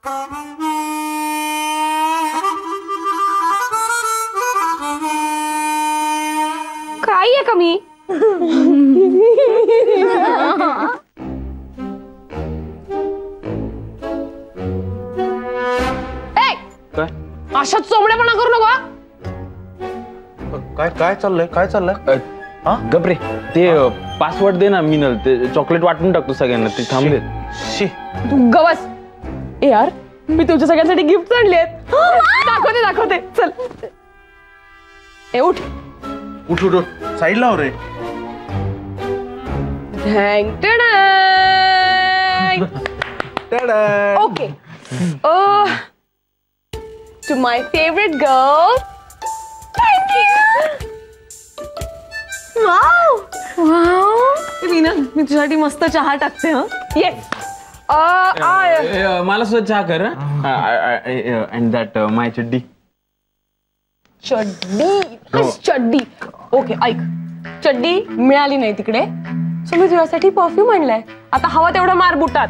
काय आहे कमी? अशाच चोमडेपणा करू नका. काय काय चाललंय काय चाललंय? गपरे ते पासवर्ड दे ना मिनल, ते चॉकलेट वाटून टाकतो सगळ्यांना, ते थांबले. तू गवस. यार मी तुझ्या सगळ्यांसाठी गिफ्ट आणले आहेत. दाखवते दाखवते चल. ए उठ उठ उठ साईडला हो रे. Okay. To my favorite girl. Thank you. Wow. Wow. Meena मी तुझ्यासाठी मस्त चहा टाकते. Yes. मला सुद्धा चहा कर. अँड दॅट माय चड्डी. चड्डी. ओके ऐक, चड्डी मिळाली नाही तिकडे, सो मी तुझ्यासाठी परफ्यूम आणलाय. आता हवा तेवढा मार बुटात.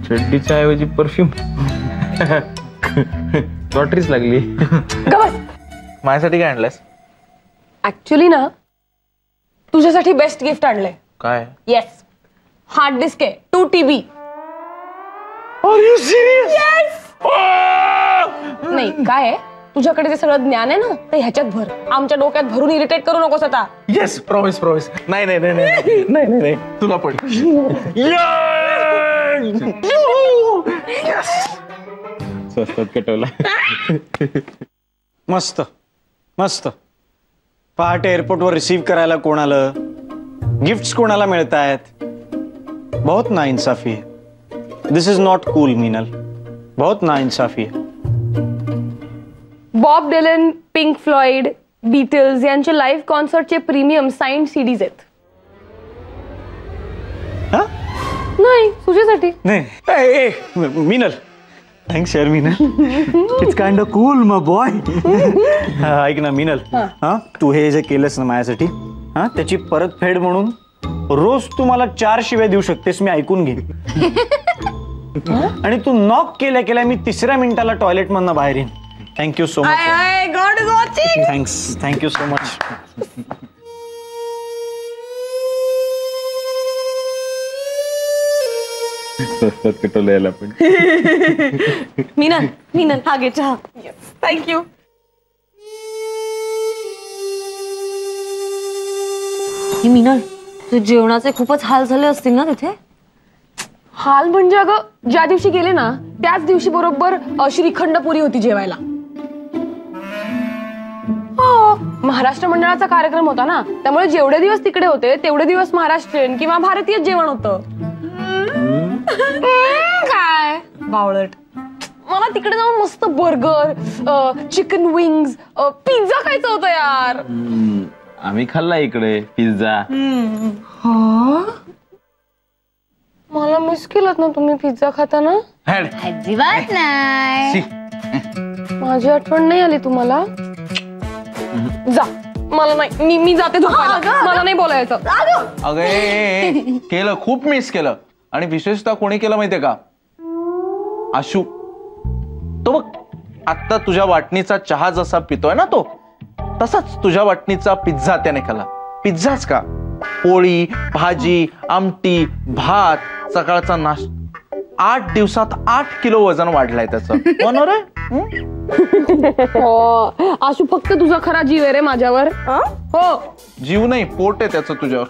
चड्डीच्या ऐवजी परफ्यूम. लॉटरीच लागली. माझ्यासाठी काय आणलंयस? ऍक्च्युली ना तुझ्यासाठी बेस्ट गिफ्ट आणलंय. काय? येस, हार्ड डिस्क आहे 2 TB. Are you serious? Yes. नाही काय आहे, तुझ्याकडे जे सगळं ज्ञान आहे ना ते ह्याच्यात भर. आमच्या डोक्यात भरून इरिटेट करू नकोस आता. Yes promise promise. नाही नाही नाही नाही नाही नाही तुला पण. स्वस्तात कटवला. मस्त मस्त. पहाटे एअरपोर्टवर रिसीव्ह करायला कोण आलं, गिफ्ट्स कोणाला मिळत आहेत. बहुत नाइंसाफी है. This is not cool Meenal. बहुत नाइंसाफी है. Bob Dylan, Pink Floyd, Beatles यांचे लाईव्ह कॉन्सर्टचे प्रीमियम साइंड सीडीज आहेत. नाही तुझ्यासाठी. नाही मीनल, थँक्स यार Meenal. It's kind of cool my boy. ऐक ना मीनल, हा तू हे जे केलंस ना माझ्यासाठी, हा त्याची परतफेड म्हणून रोज तू मला 4 शिव्या देऊ शकतेस, मी ऐकून घेईन. आणि तू नॉक केल्या केल्या मी 3ऱ्या मिनिटाला टॉयलेट मधनं बाहेर येईन. Thank you so much. God is watching. Thank you so much. स्वस्तात कटवला याला पण. मीनल मीनल हा घे चहा. थँक्यू. मीनल तुझ्या जेवणाचे खूपच हाल झाले असतील ना तिथे? हाल म्हणजे अगं ज्या दिवशी गेले ना त्याच दिवशी बरोबर श्रीखंड पुरी होती जेवायला. महाराष्ट्र मंडळाचा कार्यक्रम होता ना, त्यामुळे जेवढे दिवस तिकडे होते तेवढे दिवस महाराष्ट्रीयन किंवा भारतीय जेवण होतं. काय बावळट. मला तिकडे जाऊन मस्त बर्गर, चिकन विंग्स, पिझ्झा खायचं होतं यार. आम्ही खाल्ला इकडे पिझ्झा. मला मिस केलं ना तुम्ही पिझ्झा खाताना? अजिबात नाही. माझी आठवण नाही आली तुम्हाला? जा, मला नाही, मी जाते झोपायला. मला नाही बोलायचं. अगं केलं, खूप मिस केलं. आणि विशेषतः कोणी केलं माहितीये का? आशू. तो बघ आता तुझ्या वाटणीचा चहा जसा पितोय ना तो, तसाच तुझ्या वाटणीचा पिझ्झा त्याने खाल्ला. पिझ्झाच का, पोळी, भाजी, आमटी, भात, सकाळचा नाश्ता. 8 दिवसात 8 किलो वजन वाढलाय त्याचं. बरोबर आहे? आशू फक्त तुझा खरा जीव आहे रे माझ्यावर. हो जीव नाही, पोट आहे त्याचं तुझ्यावर.